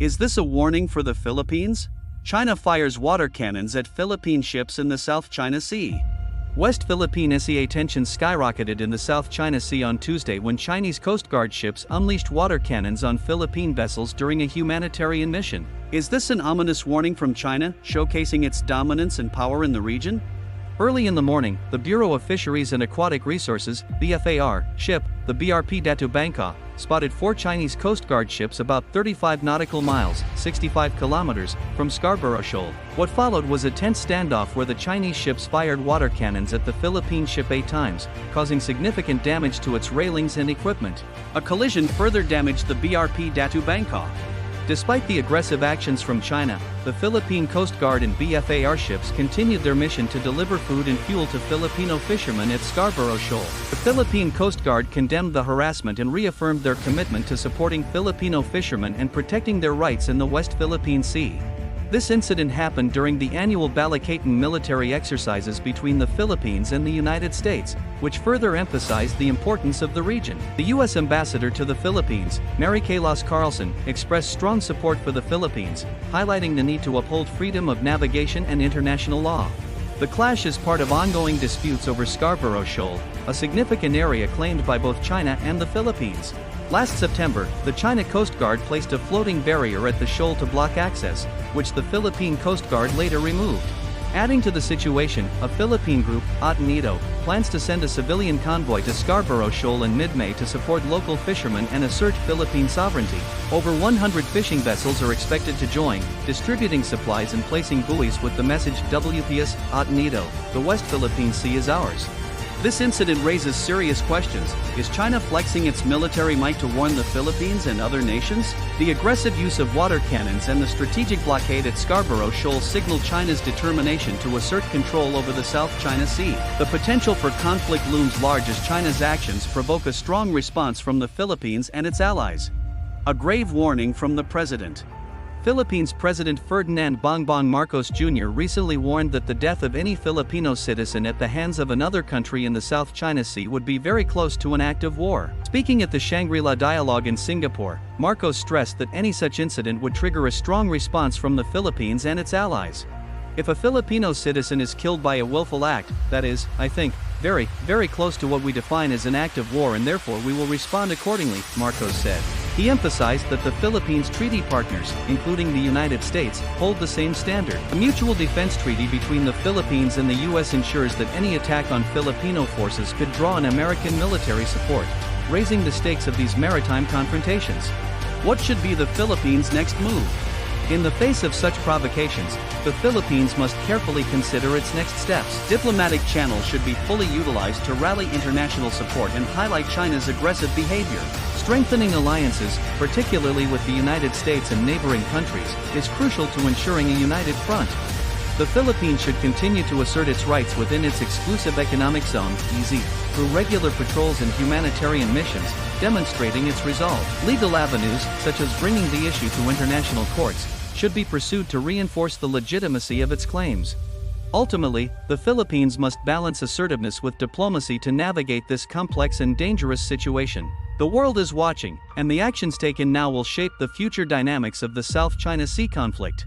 Is this a warning for the Philippines? China fires water cannons at Philippine ships in the South China Sea. West Philippine Sea tensions skyrocketed in the South China Sea on Tuesday when Chinese Coast Guard ships unleashed water cannons on Philippine vessels during a humanitarian mission. Is this an ominous warning from China, showcasing its dominance and power in the region? Early in the morning, the Bureau of Fisheries and Aquatic Resources (BFAR) ship, the BRP Datu Bangka, spotted 4 Chinese Coast Guard ships about 35 nautical miles (65 kilometers) from Scarborough Shoal. What followed was a tense standoff where the Chinese ships fired water cannons at the Philippine ship 8 times, causing significant damage to its railings and equipment. A collision further damaged the BRP Datu Bangka. Despite the aggressive actions from China, the Philippine Coast Guard and BFAR ships continued their mission to deliver food and fuel to Filipino fishermen at Scarborough Shoal. The Philippine Coast Guard condemned the harassment and reaffirmed their commitment to supporting Filipino fishermen and protecting their rights in the West Philippine Sea. This incident happened during the annual Balikatan military exercises between the Philippines and the United States, which further emphasized the importance of the region. The U.S. Ambassador to the Philippines, Mary Kay Carlson, expressed strong support for the Philippines, highlighting the need to uphold freedom of navigation and international law. The clash is part of ongoing disputes over Scarborough Shoal, a significant area claimed by both China and the Philippines. Last September, the China Coast Guard placed a floating barrier at the shoal to block access, which the Philippine Coast Guard later removed. Adding to the situation, a Philippine group, Ateneo, plans to send a civilian convoy to Scarborough Shoal in mid-May to support local fishermen and assert Philippine sovereignty. Over 100 fishing vessels are expected to join, distributing supplies and placing buoys with the message WPS Ateneo, the West Philippine Sea is ours. This incident raises serious questions. Is China flexing its military might to warn the Philippines and other nations? The aggressive use of water cannons and the strategic blockade at Scarborough Shoal signal China's determination to assert control over the South China Sea. The potential for conflict looms large as China's actions provoke a strong response from the Philippines and its allies. A grave warning from the president. Philippines President Ferdinand Bongbong Marcos Jr. recently warned that the death of any Filipino citizen at the hands of another country in the South China Sea would be very close to an act of war. Speaking at the Shangri-La Dialogue in Singapore, Marcos stressed that any such incident would trigger a strong response from the Philippines and its allies. If a Filipino citizen is killed by a willful act, that is, I think, very, very close to what we define as an act of war, and therefore we will respond accordingly, Marcos said. He emphasized that the Philippines' treaty partners, including the United States, hold the same standard. A mutual defense treaty between the Philippines and the U.S. ensures that any attack on Filipino forces could draw on American military support, raising the stakes of these maritime confrontations. What should be the Philippines' next move? In the face of such provocations, the Philippines must carefully consider its next steps. Diplomatic channels should be fully utilized to rally international support and highlight China's aggressive behavior. Strengthening alliances, particularly with the United States and neighboring countries, is crucial to ensuring a united front. The Philippines should continue to assert its rights within its exclusive economic zone, EZ, through regular patrols and humanitarian missions, demonstrating its resolve. Legal avenues, such as bringing the issue to international courts, should be pursued to reinforce the legitimacy of its claims. Ultimately, the Philippines must balance assertiveness with diplomacy to navigate this complex and dangerous situation. The world is watching, and the actions taken now will shape the future dynamics of the South China Sea conflict.